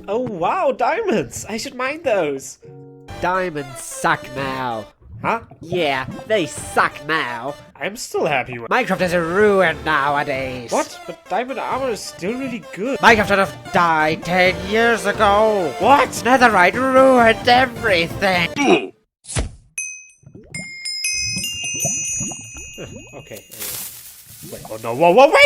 Oh wow, diamonds! I should mine those! Diamonds suck now. Huh? Yeah, they suck now. I'm still happy with— Minecraft is ruined nowadays. What? But diamond armor is still really good. Minecraft should have died 10 years ago. What? Netherite ruined everything. Okay. Wait, oh no, whoa, wait!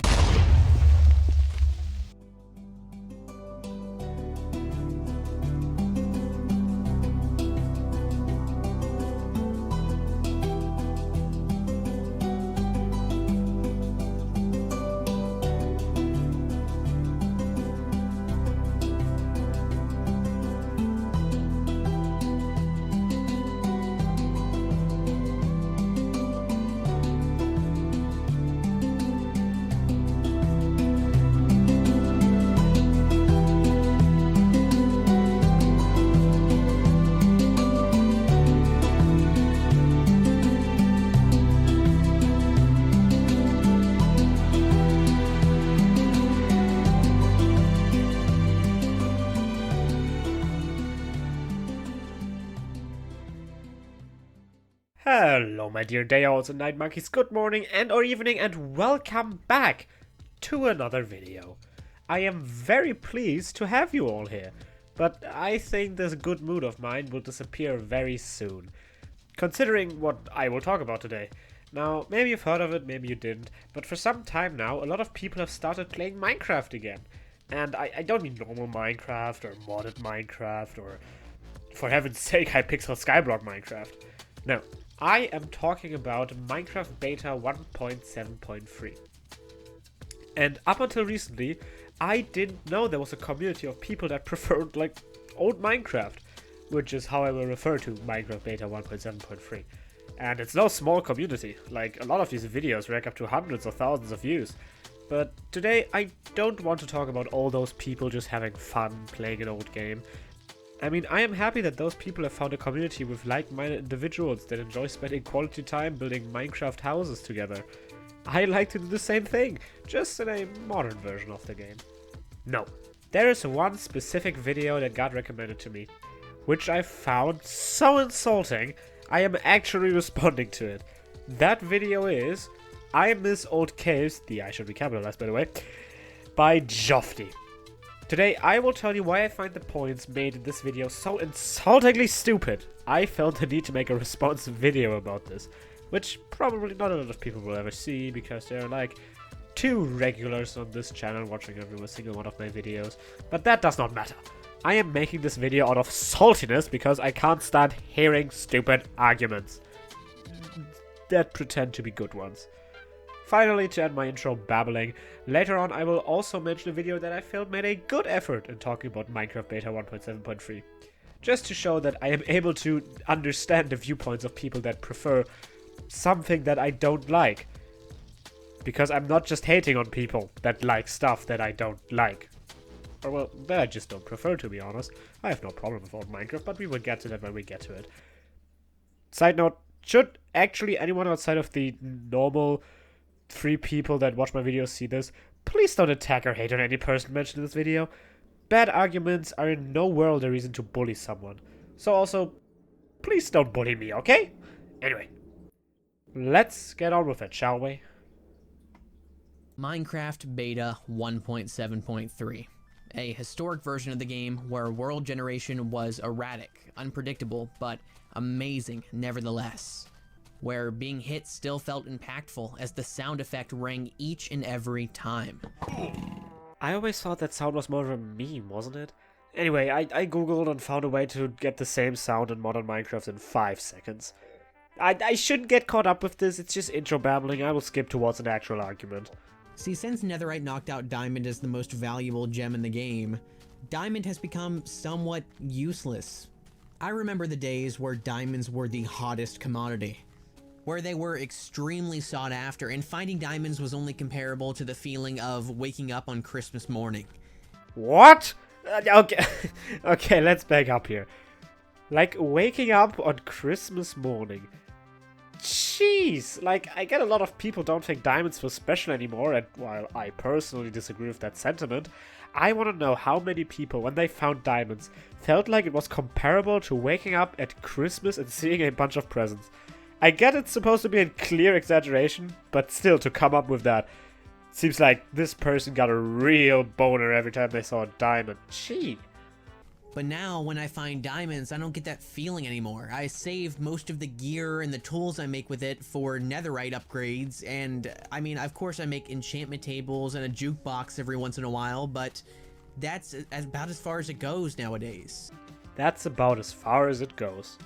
Hello my dear day owls and night monkeys, good morning and or evening and welcome back to another video. I am very pleased to have you all here, but I think this good mood of mine will disappear very soon, considering what I will talk about today. Now, maybe you've heard of it, maybe you didn't, but for some time now a lot of people have started playing Minecraft again. And I don't mean normal Minecraft or modded Minecraft or, for heaven's sake, Hypixel Skyblock Minecraft. No. I am talking about Minecraft Beta 1.7.3. And up until recently, I didn't know there was a community of people that preferred, like, old Minecraft, which is how I will refer to Minecraft Beta 1.7.3. And it's no small community, like, a lot of these videos rack up to hundreds or thousands of views. But today, I don't want to talk about all those people just having fun playing an old game. I mean, I am happy that those people have found a community with like-minded individuals that enjoy spending quality time building Minecraft houses together. I like to do the same thing, just in a modern version of the game. No, there is one specific video that got recommended to me, which I found so insulting, I am actually responding to it. That video is I Miss Old Caves, the I should be capitalized by the way, by Jofty. Today, I will tell you why I find the points made in this video so insultingly stupid. I felt the need to make a responsive video about this, which probably not a lot of people will ever see because there are like 2 regulars on this channel watching every single one of my videos, but that does not matter. I am making this video out of saltiness because I can't stand hearing stupid arguments that pretend to be good ones. Finally, to end my intro babbling, later on I will also mention a video that I felt made a good effort in talking about Minecraft Beta 1.7.3. Just to show that I am able to understand the viewpoints of people that prefer something that I don't like. Because I'm not just hating on people that like stuff that I don't like. Or well, that I just don't prefer, to be honest. I have no problem with old Minecraft, but we will get to that when we get to it. Side note, should actually anyone outside of the normal 3 people that watch my videos see this, please don't attack or hate on any person mentioned in this video. Bad arguments are in no world a reason to bully someone. So also, please don't bully me, okay? Anyway, let's get on with it, shall we? Minecraft Beta 1.7.3. A historic version of the game where world generation was erratic, unpredictable, but amazing nevertheless. Where being hit still felt impactful as the sound effect rang each and every time. I always thought that sound was more of a meme, wasn't it? Anyway, I googled and found a way to get the same sound in modern Minecraft in 5 seconds. I shouldn't get caught up with this, it's just intro babbling, I will skip towards an actual argument. See, since Netherite knocked out Diamond as the most valuable gem in the game, Diamond has become somewhat useless. I remember the days where diamonds were the hottest commodity, where they were extremely sought after, and finding diamonds was only comparable to the feeling of waking up on Christmas morning. What? Okay, okay, let's back up here. Like waking up on Christmas morning. Jeez, like, I get a lot of people don't think diamonds feel special anymore, and while I personally disagree with that sentiment, I want to know how many people, when they found diamonds, felt like it was comparable to waking up at Christmas and seeing a bunch of presents. I get it's supposed to be a clear exaggeration, but still, to come up with that, seems like this person got a real boner every time they saw a diamond. Gee. But now, when I find diamonds, I don't get that feeling anymore. I save most of the gear and the tools I make with it for netherite upgrades, and, I mean, of course I make enchantment tables and a jukebox every once in a while, but that's about as far as it goes nowadays. That's about as far as it goes.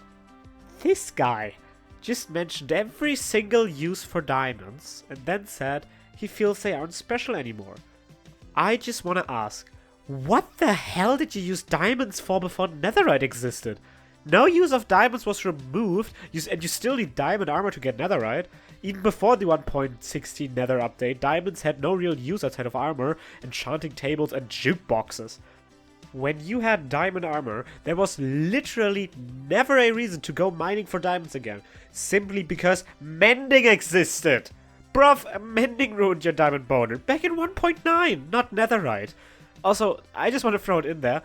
This guy just mentioned every single use for diamonds, and then said he feels they aren't special anymore. I just want to ask, what the hell did you use diamonds for before netherite existed? No use of diamonds was removed, and you still need diamond armor to get netherite. Even before the 1.16 nether update, diamonds had no real use outside of armor, enchanting tables, and jukeboxes. When you had diamond armor, there was literally never a reason to go mining for diamonds again, simply because mending existed. Bruv, mending ruined your diamond boner back in 1.9, not netherite. Also, I just want to throw it in there,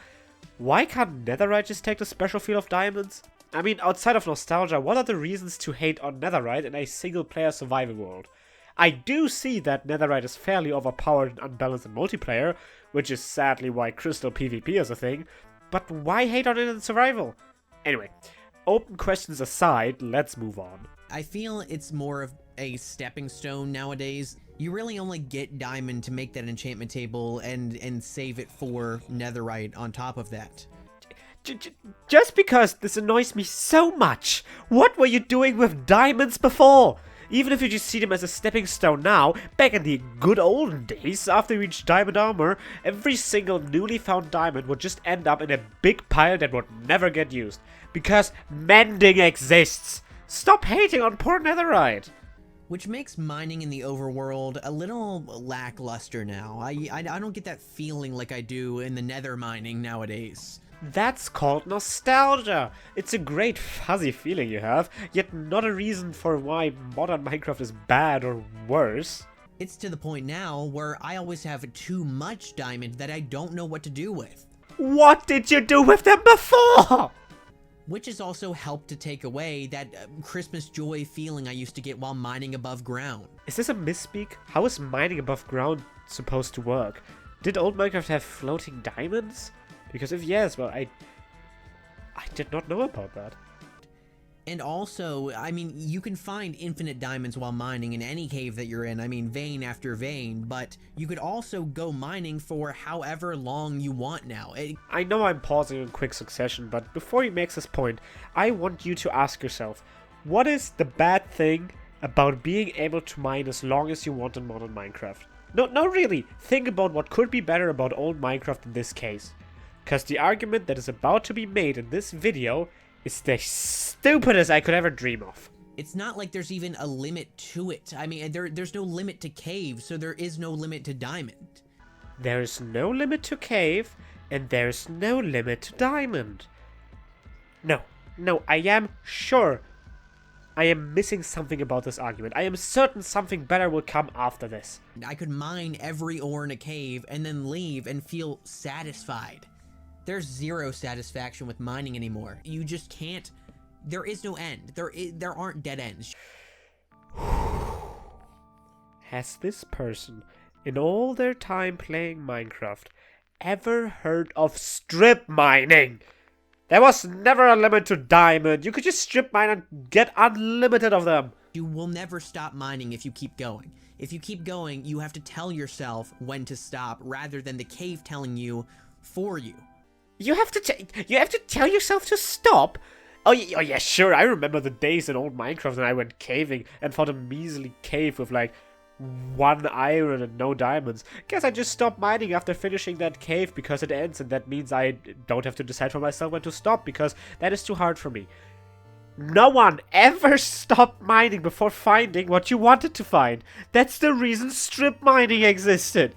why can't netherite just take the special feel of diamonds? I mean, outside of nostalgia, what are the reasons to hate on netherite in a single-player survival world? I do see that netherite is fairly overpowered and unbalanced in multiplayer, which is sadly why crystal PvP is a thing, but why hate on it in survival? Anyway, open questions aside, let's move on. I feel it's more of a stepping stone nowadays. You really only get diamond to make that enchantment table and save it for netherite on top of that. Just because this annoys me so much, what were you doing with diamonds before? Even if you just see them as a stepping stone now, back in the good olden days, after you reached diamond armor, every single newly found diamond would just end up in a big pile that would never get used. Because mending exists! Stop hating on poor netherite! Which makes mining in the overworld a little lackluster now. I don't get that feeling like I do in the nether mining nowadays. That's called nostalgia. It's a great fuzzy feeling you have, yet not a reason for why modern Minecraft is bad or worse. It's to the point now where I always have too much diamond that I don't know what to do with. What did you do with them before? Which has also helped to take away that Christmas joy feeling I used to get while mining above ground. Is this a misspeak? How is mining above ground supposed to work? Did old Minecraft have floating diamonds? Because if yes, well, I did not know about that. And also, I mean, you can find infinite diamonds while mining in any cave that you're in. I mean, vein after vein, but you could also go mining for however long you want now. I know I'm pausing in quick succession, but before he makes this point, I want you to ask yourself, what is the bad thing about being able to mine as long as you want in modern Minecraft? No, really, think about what could be better about old Minecraft in this case. Because the argument that is about to be made in this video is the stupidest I could ever dream of. It's not like there's even a limit to it. I mean, there's no limit to cave, so there is no limit to diamond. There's no limit to cave, and there's no limit to diamond. No, I am sure I am missing something about this argument. I am certain something better will come after this. I could mine every ore in a cave and then leave and feel satisfied. There's zero satisfaction with mining anymore. You just can't. There is no end. There aren't dead ends. Has this person, in all their time playing Minecraft, ever heard of strip mining? There was never a limit to diamond. You could just strip mine and get unlimited of them. You will never stop mining if you keep going. If you keep going, you have to tell yourself when to stop rather than the cave telling you for you. You have to tell yourself to stop? Oh yeah, sure, I remember the days in old Minecraft when I went caving and found a measly cave with like 1 iron and no diamonds. Guess I just stopped mining after finishing that cave because it ends, and that means I don't have to decide for myself when to stop because that is too hard for me. No one ever stopped mining before finding what you wanted to find. That's the reason strip mining existed.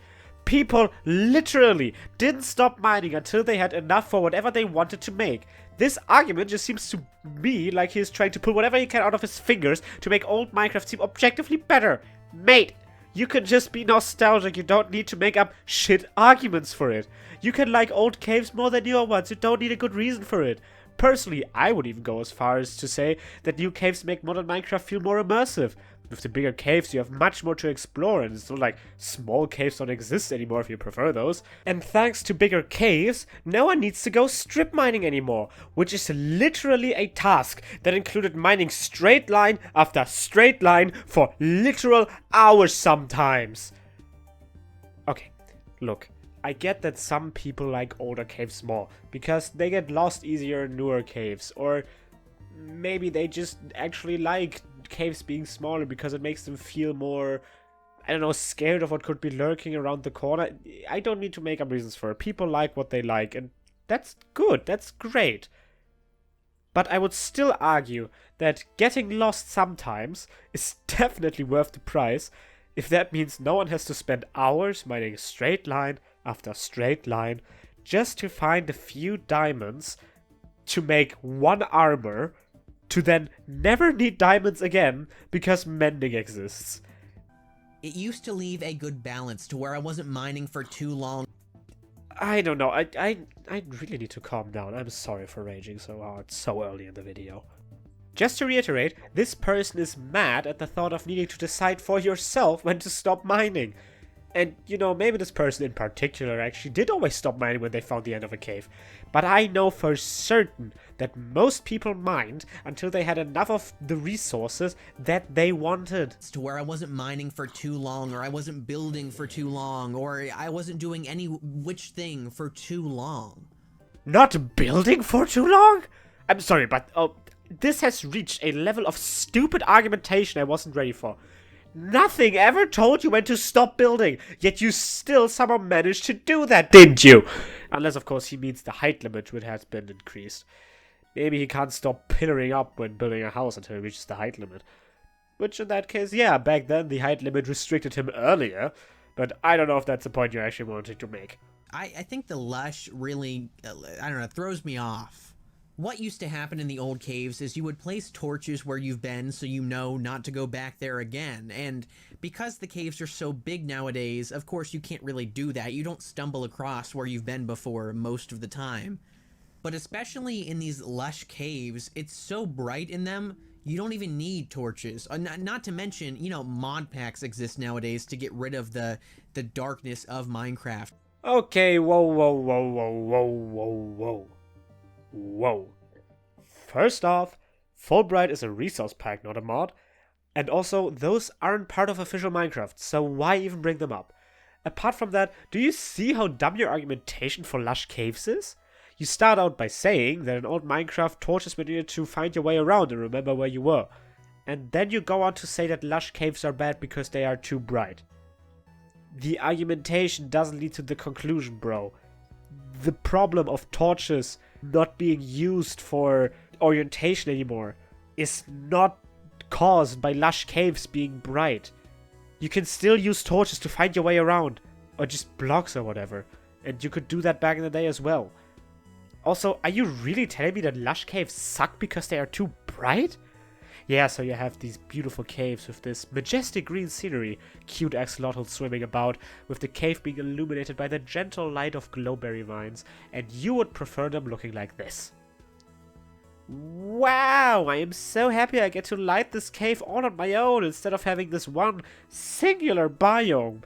People literally didn't stop mining until they had enough for whatever they wanted to make. This argument just seems to me like he's trying to pull whatever he can out of his fingers to make old Minecraft seem objectively better. Mate, you can just be nostalgic, you don't need to make up shit arguments for it. You can like old caves more than newer ones, you don't need a good reason for it. Personally, I would even go as far as to say that new caves make modern Minecraft feel more immersive. With the bigger caves, you have much more to explore, and it's not like small caves don't exist anymore if you prefer those. And thanks to bigger caves, no one needs to go strip mining anymore, which is literally a task that included mining straight line after straight line for literal hours sometimes. Okay, look. I get that some people like older caves more, because they get lost easier in newer caves, or maybe they just actually like caves being smaller because it makes them feel more, I don't know, scared of what could be lurking around the corner. I don't need to make up reasons for it. People like what they like, and that's good, that's great. But I would still argue that getting lost sometimes is definitely worth the price, if that means no one has to spend hours mining a straight line after straight line just to find a few diamonds to make one armor to then never need diamonds again because mending exists. It used to leave a good balance to where I wasn't mining for too long. I don't know, I really need to calm down. I'm sorry for raging so hard so early in the video. Just to reiterate, this person is mad at the thought of needing to decide for yourself when to stop mining. And, you know, maybe this person in particular actually did always stop mining when they found the end of a cave. But I know for certain that most people mined until they had enough of the resources that they wanted. To where I wasn't mining for too long, or I wasn't building for too long, or I wasn't doing any which thing for too long. Not building for too long? I'm sorry, but this has reached a level of stupid argumentation I wasn't ready for. Nothing ever told you when to stop building, yet you still somehow managed to do that, didn't you? Unless, of course, he means the height limit, which has been increased. Maybe he can't stop pillaring up when building a house until he reaches the height limit. Which, in that case, yeah, back then the height limit restricted him earlier, but I don't know if that's the point you're actually wanting to make. I think the Lush really, I don't know, throws me off. What used to happen in the old caves is you would place torches where you've been so you know not to go back there again, and because the caves are so big nowadays, of course you can't really do that. You don't stumble across where you've been before most of the time. But especially in these Lush caves, it's so bright in them, you don't even need torches. Not to mention, you know, mod packs exist nowadays to get rid of the darkness of Minecraft. Okay, whoa. First off, Fulbright is a resource pack, not a mod. And also, those aren't part of official Minecraft, so why even bring them up? Apart from that, do you see how dumb your argumentation for Lush caves is? You start out by saying that in old Minecraft, torches were needed to find your way around and remember where you were. And then you go on to say that Lush caves are bad because they are too bright. The argumentation doesn't lead to the conclusion, bro. The problem of torches not being used for orientation anymore is not caused by Lush caves being bright. You can still use torches to find your way around, or just blocks or whatever, and you could do that back in the day as well. Also, are you really telling me that Lush caves suck because they are too bright? Yeah, so you have these beautiful caves with this majestic green scenery, cute axolotls swimming about, with the cave being illuminated by the gentle light of glowberry vines, and you would prefer them looking like this. Wow, I am so happy I get to light this cave all on my own instead of having this one singular biome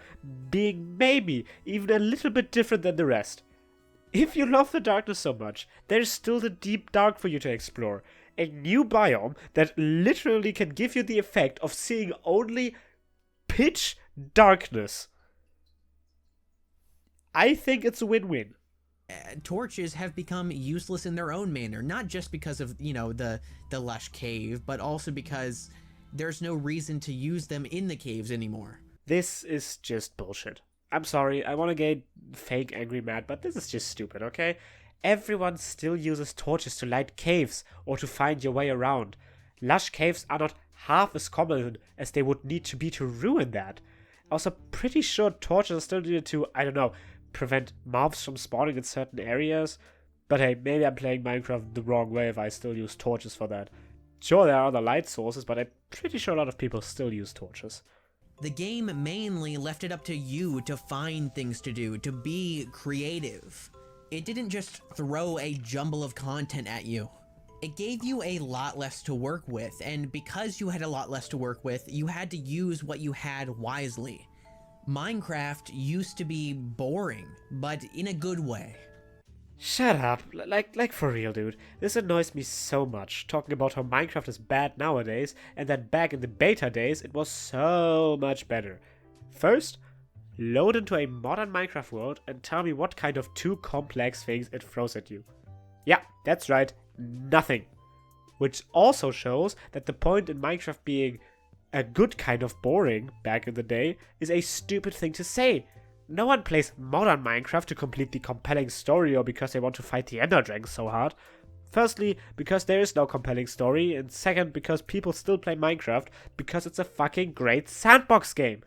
being maybe even a little bit different than the rest. If you love the darkness so much, there's still the deep dark for you to explore. A new biome that literally can give you the effect of seeing only pitch darkness. I think it's a win-win. Torches have become useless in their own manner, not just because of, you know, the Lush cave, but also because there's no reason to use them in the caves anymore. This is just bullshit. I'm sorry, I want to get fake angry mad, but this is just stupid, okay? Everyone still uses torches to light caves or to find your way around. Lush caves are not half as common as they would need to be to ruin that. Also, pretty sure torches are still needed to, I don't know, prevent mobs from spawning in certain areas. But hey, maybe I'm playing Minecraft the wrong way if I still use torches for that. Sure, there are other light sources, but I'm pretty sure a lot of people still use torches. The game mainly left it up to you to find things to do, to be creative. It didn't just throw a jumble of content at you. It gave you a lot less to work with, and because you had a lot less to work with, you had to use what you had wisely. Minecraft used to be boring, but in a good way. Shut up. Like for real, dude. This annoys me so much, talking about how Minecraft is bad nowadays, and that back in the beta days, it was so much better. First, load into a modern Minecraft world and tell me what kind of two complex things it throws at you. Yeah, that's right, nothing. Which also shows that the point in Minecraft being a good kind of boring back in the day is a stupid thing to say. No one plays modern Minecraft to complete the compelling story or because they want to fight the Ender Dragons so hard. Firstly, because there is no compelling story, and second, because people still play Minecraft because it's a fucking great sandbox game.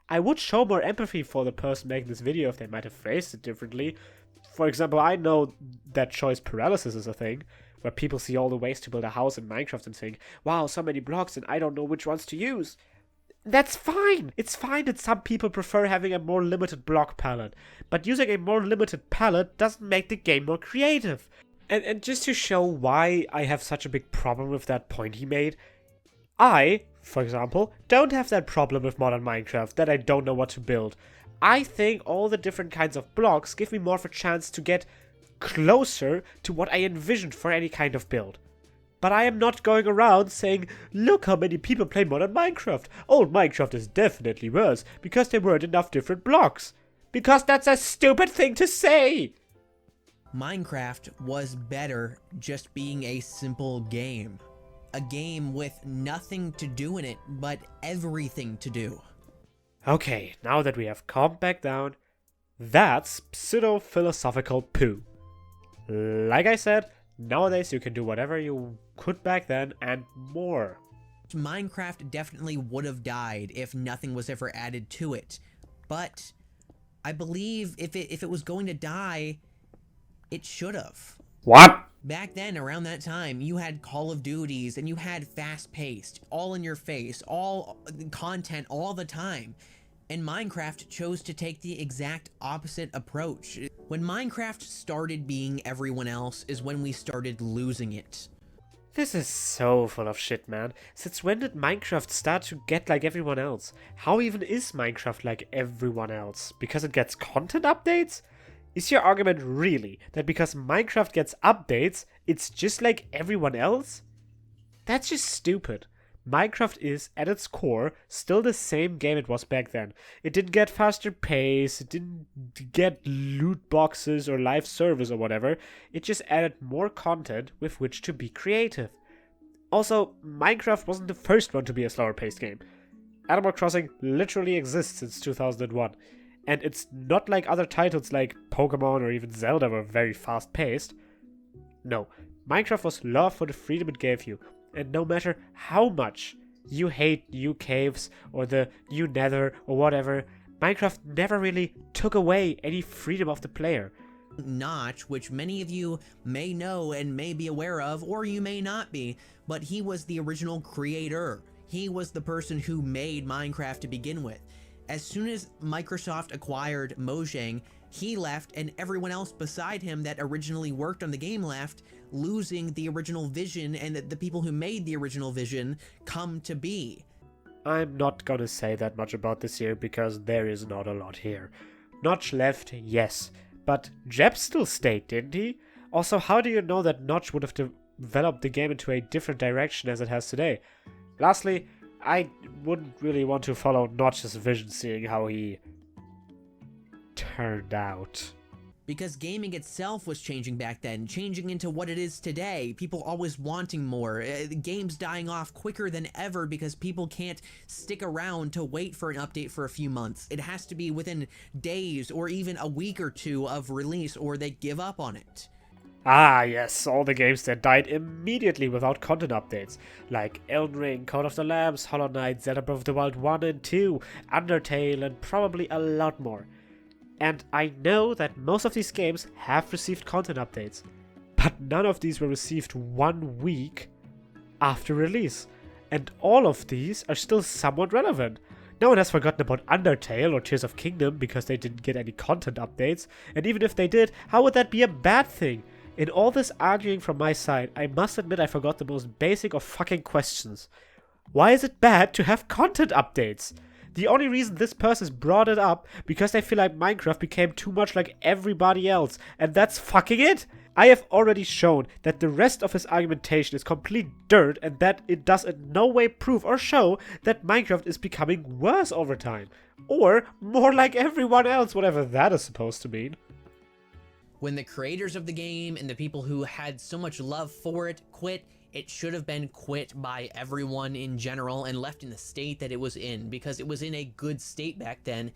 I would show more empathy for the person making this video if they might have phrased it differently. For example, I know that choice paralysis is a thing, where people see all the ways to build a house in Minecraft and think, wow, so many blocks and I don't know which ones to use. That's fine! It's fine that some people prefer having a more limited block palette, but using a more limited palette doesn't make the game more creative. And just to show why I have such a big problem with that point he made, I, for example, don't have that problem with modern Minecraft, that I don't know what to build. I think all the different kinds of blocks give me more of a chance to get closer to what I envisioned for any kind of build. But I am not going around saying, look how many people play modern Minecraft. Old Minecraft is definitely worse because there weren't enough different blocks. Because that's a stupid thing to say! Minecraft was better just being a simple game. A game with nothing to do in it, but everything to do. Okay, now that we have calmed back down, that's pseudo-philosophical poo. Like I said, nowadays you can do whatever you could back then and more. Minecraft definitely would have died if nothing was ever added to it. But I believe if it was going to die, it should have. What? Back then, around that time, you had Call of Duties and you had fast-paced, all in your face, all content all the time. And Minecraft chose to take the exact opposite approach. When Minecraft started being everyone else is when we started losing it. This is so full of shit, man. Since when did Minecraft start to get like everyone else? How even is Minecraft like everyone else? Because it gets content updates? Is your argument really that because Minecraft gets updates, it's just like everyone else? That's just stupid. Minecraft is, at its core, still the same game it was back then. It didn't get faster pace, it didn't get loot boxes or live servers or whatever. It just added more content with which to be creative. Also, Minecraft wasn't the first one to be a slower paced game. Animal Crossing literally exists since 2001. And it's not like other titles like Pokemon or even Zelda were very fast paced. No, Minecraft was love for the freedom it gave you. And no matter how much you hate new caves or the new nether or whatever, Minecraft never really took away any freedom of the player. Notch, which many of you may know and may be aware of, or you may not be, but he was the original creator. He was the person who made Minecraft to begin with. As soon as Microsoft acquired Mojang, he left and everyone else beside him that originally worked on the game left, losing the original vision and the people who made the original vision come to be. I'm not gonna say that much about this here because there is not a lot here. Notch left, yes, but Jeb still stayed, didn't he? Also, how do you know that Notch would have developed the game into a different direction as it has today? Lastly, I wouldn't really want to follow Notch's vision seeing how he turned out. Because gaming itself was changing back then, changing into what it is today. People always wanting more. Games dying off quicker than ever because people can't stick around to wait for an update for a few months. It has to be within days or even a week or two of release or they give up on it. Ah, yes, all the games that died immediately without content updates, like Elden Ring, Call of the Lambs, Hollow Knight, Zelda Breath of the Wild 1 and 2, Undertale, and probably a lot more. And I know that most of these games have received content updates, but none of these were received 1 week after release, and all of these are still somewhat relevant. No one has forgotten about Undertale or Tears of Kingdom because they didn't get any content updates, and even if they did, how would that be a bad thing? In all this arguing from my side, I must admit I forgot the most basic of fucking questions. Why is it bad to have content updates? The only reason this person brought it up because they feel like Minecraft became too much like everybody else, and that's fucking it! I have already shown that the rest of his argumentation is complete dirt and that it does in no way prove or show that Minecraft is becoming worse over time. Or more like everyone else, whatever that is supposed to mean. When the creators of the game and the people who had so much love for it quit, it should have been quit by everyone in general and left in the state that it was in, because it was in a good state back then.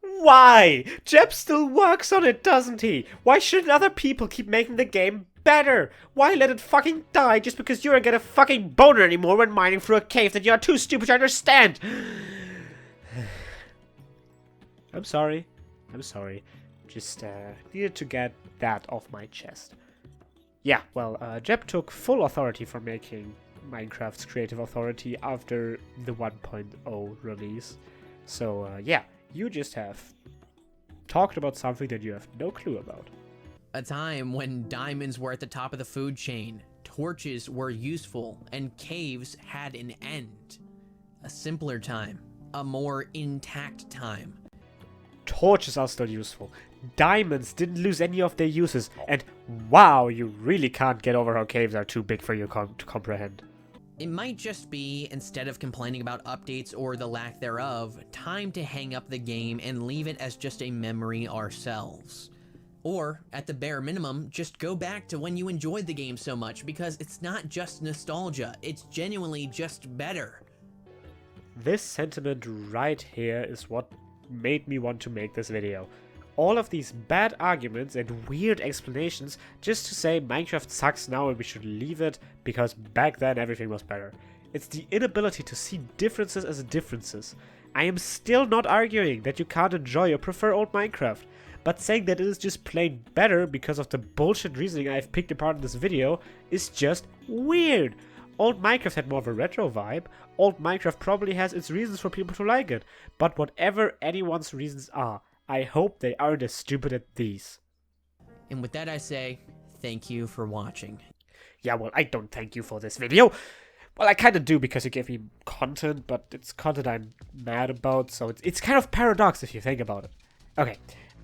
Why? Jeb still works on it, doesn't he? Why shouldn't other people keep making the game better? Why let it fucking die just because you don't get a fucking boner anymore when mining through a cave that you're too stupid to understand? I'm sorry. Just needed to get that off my chest. Yeah, well, Jeb took full authority for making Minecraft's creative authority after the 1.0 release. So, yeah, you just have talked about something that you have no clue about. A time when diamonds were at the top of the food chain, torches were useful, and caves had an end. A simpler time. A more intact time. Torches are still useful. Diamonds didn't lose any of their uses, and wow, you really can't get over how caves are too big for you to comprehend. It might just be, instead of complaining about updates or the lack thereof, time to hang up the game and leave it as just a memory ourselves. Or, at the bare minimum, just go back to when you enjoyed the game so much, because it's not just nostalgia, it's genuinely just better. This sentiment right here is what made me want to make this video. All of these bad arguments and weird explanations just to say Minecraft sucks now and we should leave it because back then everything was better. It's the inability to see differences as differences. I am still not arguing that you can't enjoy or prefer old Minecraft, but saying that it is just plain better because of the bullshit reasoning I have picked apart in this video is just weird. Old Minecraft had more of a retro vibe. Old Minecraft probably has its reasons for people to like it, but whatever anyone's reasons are, I hope they aren't as stupid as these. And with that I say, thank you for watching. Yeah, well, I don't thank you for this video. Well, I kind of do because you gave me content, but it's content I'm mad about, so it's kind of paradox if you think about it. Okay,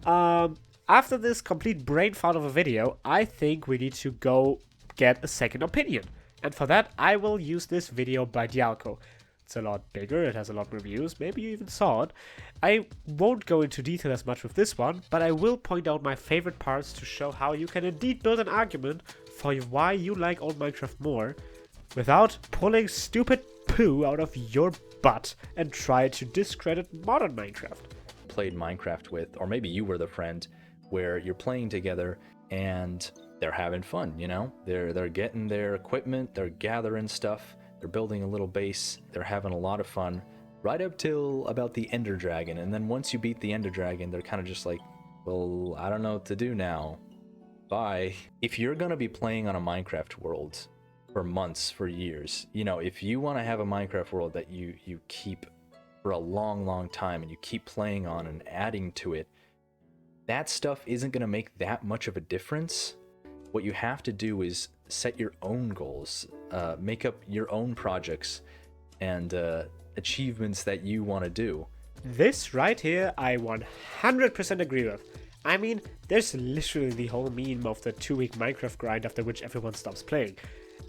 after this complete brain fart of a video, I think we need to go get a second opinion. And for that, I will use this video by Dialco. It's a lot bigger, it has a lot more views, maybe you even saw it. I won't go into detail as much with this one, but I will point out my favorite parts to show how you can indeed build an argument for why you like old Minecraft more, without pulling stupid poo out of your butt and try to discredit modern Minecraft. Played Minecraft with, or maybe you were the friend where you're playing together and they're having fun, you know? They're getting their equipment, they're gathering stuff, they're building a little base, they're having a lot of fun, right up till about the Ender Dragon. And then once you beat the Ender Dragon, they're kind of just like, well, I don't know what to do now. Bye. If you're gonna be playing on a Minecraft world for months, for years, you know, if you want to have a Minecraft world that you keep for a long time and you keep playing on and adding to it, that stuff isn't gonna make that much of a difference. What you have to do is set your own goals, make up your own projects and achievements that you want to do. This right here, I 100% agree with. I mean, there's literally the whole meme of the 2-week Minecraft grind after which everyone stops playing.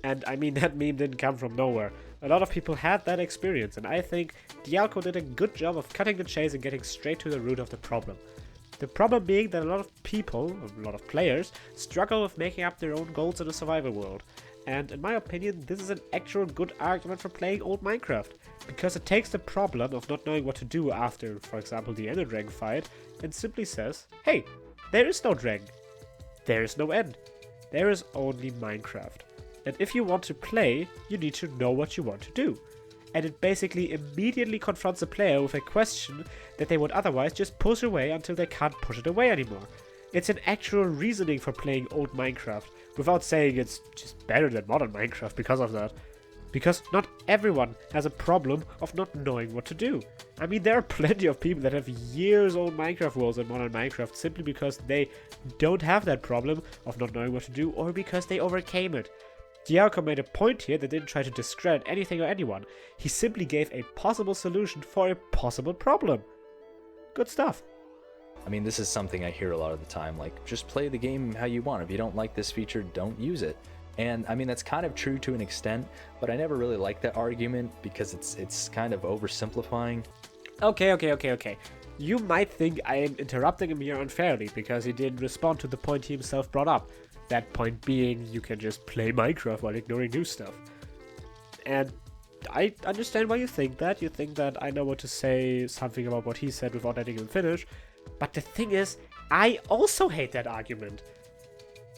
And I mean, that meme didn't come from nowhere. A lot of people had that experience, and I think Dialco did a good job of cutting the chase and getting straight to the root of the problem. The problem being that a lot of people, a lot of players, struggle with making up their own goals in a survival world. And in my opinion, this is an actual good argument for playing old Minecraft, because it takes the problem of not knowing what to do after, for example, the Ender Dragon fight, and simply says, hey, there is no dragon. there is no end. There is only Minecraft. And if you want to play, you need to know what you want to do. And it basically immediately confronts the player with a question that they would otherwise just push away until they can't push it away anymore. It's an actual reasoning for playing old Minecraft, without saying it's just better than modern Minecraft because of that. Because not everyone has a problem of not knowing what to do. I mean, there are plenty of people that have years old Minecraft worlds in modern Minecraft simply because they don't have that problem of not knowing what to do, or because they overcame it. Dialco made a point here that didn't try to discredit anything or anyone. He simply gave a possible solution for a possible problem. Good stuff. I mean, this is something I hear a lot of the time, like, just play the game how you want. If you don't like this feature, don't use it. And I mean, that's kind of true to an extent, but I never really like that argument because it's kind of oversimplifying. Okay. You might think I am interrupting him here unfairly because he didn't respond to the point he himself brought up. That point being, you can just play Minecraft while ignoring new stuff. And I understand why you think that. You think that I know what to say something about what he said without letting him finish. But the thing is, I also hate that argument.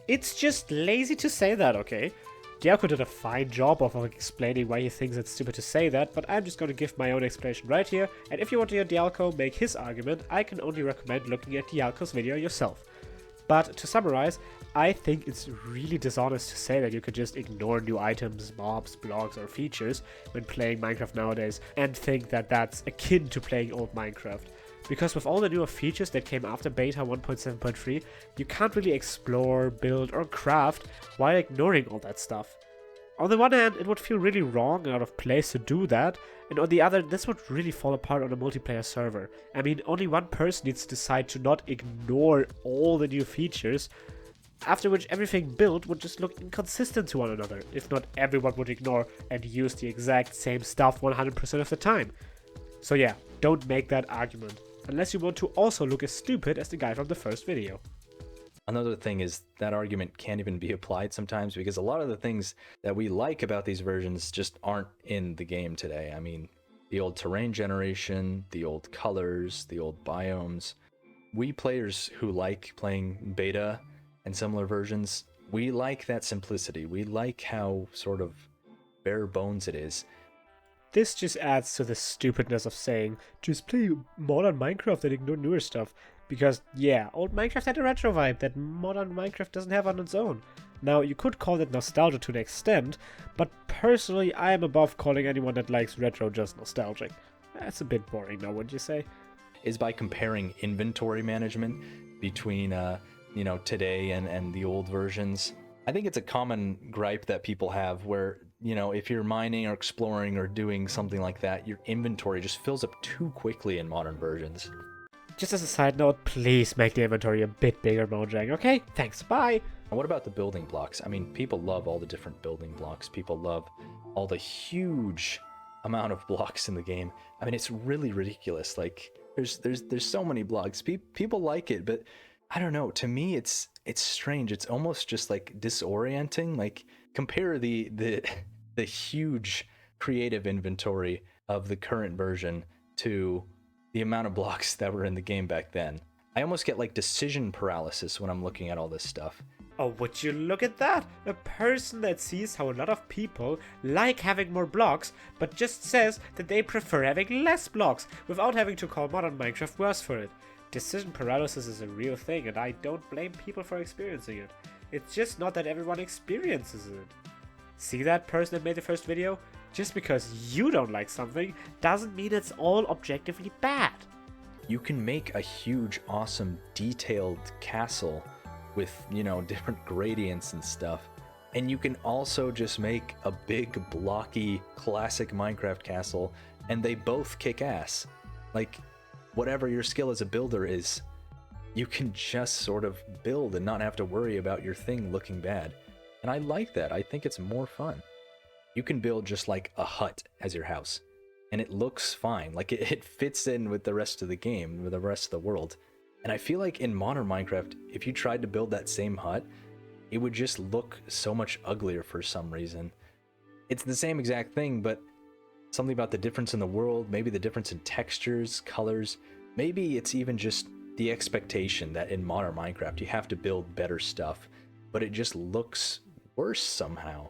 It's just lazy to say that, okay? Dialco did a fine job of explaining why he thinks it's stupid to say that, but I'm just going to give my own explanation right here, and if you want to hear Dialco make his argument, I can only recommend looking at Dialco's video yourself. But to summarize, I think it's really dishonest to say that you could just ignore new items, mobs, blocks, or features when playing Minecraft nowadays, and think that that's akin to playing old Minecraft. Because with all the newer features that came after beta 1.7.3, you can't really explore, build, or craft while ignoring all that stuff. On the one hand, it would feel really wrong and out of place to do that, and on the other, this would really fall apart on a multiplayer server. I mean, only one person needs to decide to not ignore all the new features, after which everything built would just look inconsistent to one another, if not everyone would ignore and use the exact same stuff 100% of the time. So yeah, don't make that argument. Unless you want to also look as stupid as the guy from the first video. Another thing is that argument can't even be applied sometimes because a lot of the things that we like about these versions just aren't in the game today. I mean, the old terrain generation, the old colors, the old biomes. We players who like playing beta and similar versions, we like that simplicity. We like how sort of bare bones it is. This just adds to the stupidness of saying, just play modern Minecraft and ignore newer stuff. Because, yeah, old Minecraft had a retro vibe that modern Minecraft doesn't have on its own. Now, you could call it nostalgia to an extent, but personally, I am above calling anyone that likes retro just nostalgic. That's a bit boring now, wouldn't you say? Is by comparing inventory management between, today and the old versions. I think it's a common gripe that people have where, if you're mining or exploring or doing something like that, your inventory just fills up too quickly in modern versions. Just as a side note, please make the inventory a bit bigger, Mojang, okay? Thanks, bye! And what about the building blocks? I mean, people love all the different building blocks. People love all the huge amount of blocks in the game. I mean, it's really ridiculous. Like, there's so many blocks. People like it, but I don't know. To me, it's strange. It's almost just like disorienting. Like, compare the huge creative inventory of the current version to the amount of blocks that were in the game back then. I almost get like decision paralysis when I'm looking at all this stuff. Oh, would you look at that? A person that sees how a lot of people like having more blocks, but just says that they prefer having less blocks without having to call modern Minecraft worse for it. Decision paralysis is a real thing, and I don't blame people for experiencing it. It's just not that everyone experiences it. See that person that made the first video? Just because you don't like something doesn't mean it's all objectively bad. You can make a huge, awesome, detailed castle with, different gradients and stuff. And you can also just make a big, blocky, classic Minecraft castle, and they both kick ass. Like, whatever your skill as a builder is, you can just sort of build and not have to worry about your thing looking bad. And I like that. I think it's more fun. You can build just like a hut as your house, and it looks fine. Like it fits in with the rest of the game, with the rest of the world. And I feel like in modern Minecraft, if you tried to build that same hut, it would just look so much uglier for some reason. It's the same exact thing, but something about the difference in the world, maybe the difference in textures, colors, maybe it's even just the expectation that in modern Minecraft you have to build better stuff, but it just looks worse somehow.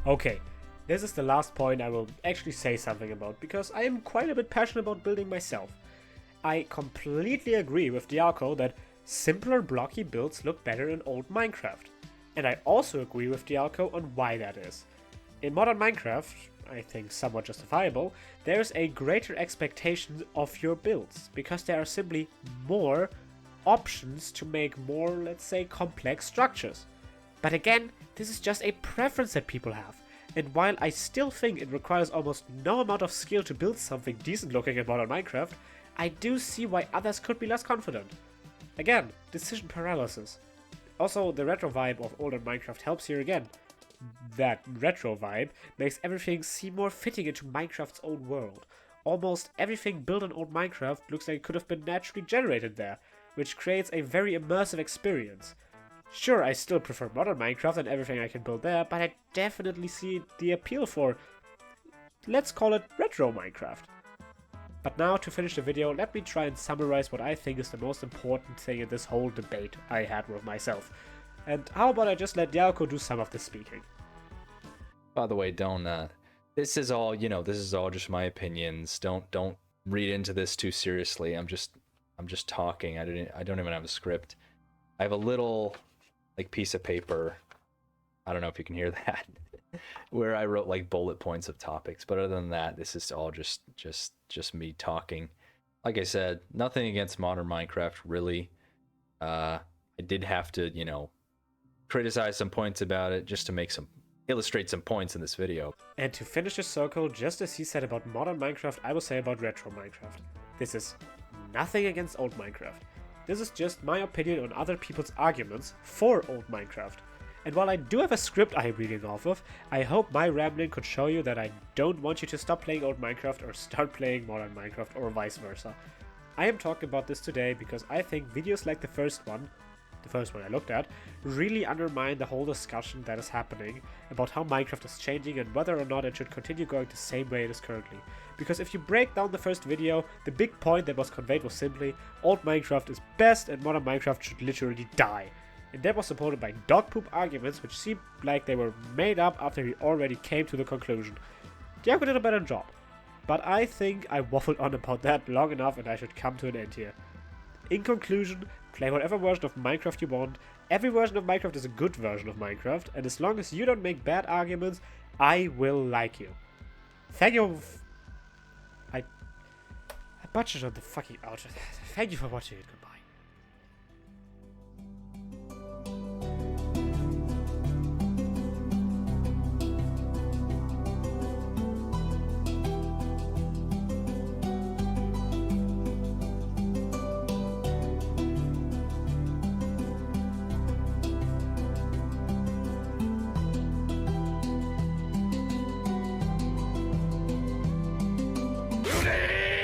Okay, this is the last point I will actually say something about, because I am quite a bit passionate about building myself. I completely agree with Dialco that simpler blocky builds look better in old Minecraft. And I also agree with Dialco on why that is. In modern Minecraft, I think somewhat justifiable, there's a greater expectation of your builds, because there are simply more options to make more, let's say, complex structures. But again, this is just a preference that people have. And while I still think it requires almost no amount of skill to build something decent looking in modern Minecraft, I do see why others could be less confident. Again, decision paralysis. Also, the retro vibe of older Minecraft helps here again. That retro vibe makes everything seem more fitting into Minecraft's own world. Almost everything built in old Minecraft looks like it could have been naturally generated there, which creates a very immersive experience. Sure, I still prefer modern Minecraft and everything I can build there, but I definitely see the appeal for, let's call it, retro Minecraft. But now, to finish the video, let me try and summarize what I think is the most important thing in this whole debate I had with myself. And how about I just let Dialco do some of the speaking? By the way, don't this is all, this is all just my opinions. Don't read into this too seriously. I'm just talking. I don't even have a script. I have a little piece of paper. I don't know if you can hear that. Where I wrote like bullet points of topics, but other than that, this is all just me talking. Like I said, nothing against modern Minecraft, really. I did have to, criticize some points about it just to illustrate some points in this video. And to finish the circle, just as he said about modern Minecraft, I will say about retro Minecraft. This is nothing against old Minecraft. This is just my opinion on other people's arguments for old Minecraft. And while I do have a script I'm reading off of, I hope my rambling could show you that I don't want you to stop playing old Minecraft or start playing modern Minecraft, or vice versa. I am talking about this today because I think videos like the first one I looked at, really undermine the whole discussion that is happening about how Minecraft is changing and whether or not it should continue going the same way it is currently. Because if you break down the first video, the big point that was conveyed was simply, old Minecraft is best and modern Minecraft should literally die. And that was supported by dog poop arguments which seemed like they were made up after he already came to the conclusion. Diaco did a better job. But I think I waffled on about that long enough and I should come to an end here. In conclusion, play whatever version of Minecraft you want. Every version of Minecraft is a good version of Minecraft, and as long as you don't make bad arguments, I will like you. Thank you. I butchered on the fucking outro. Thank you for watching it. Goodbye.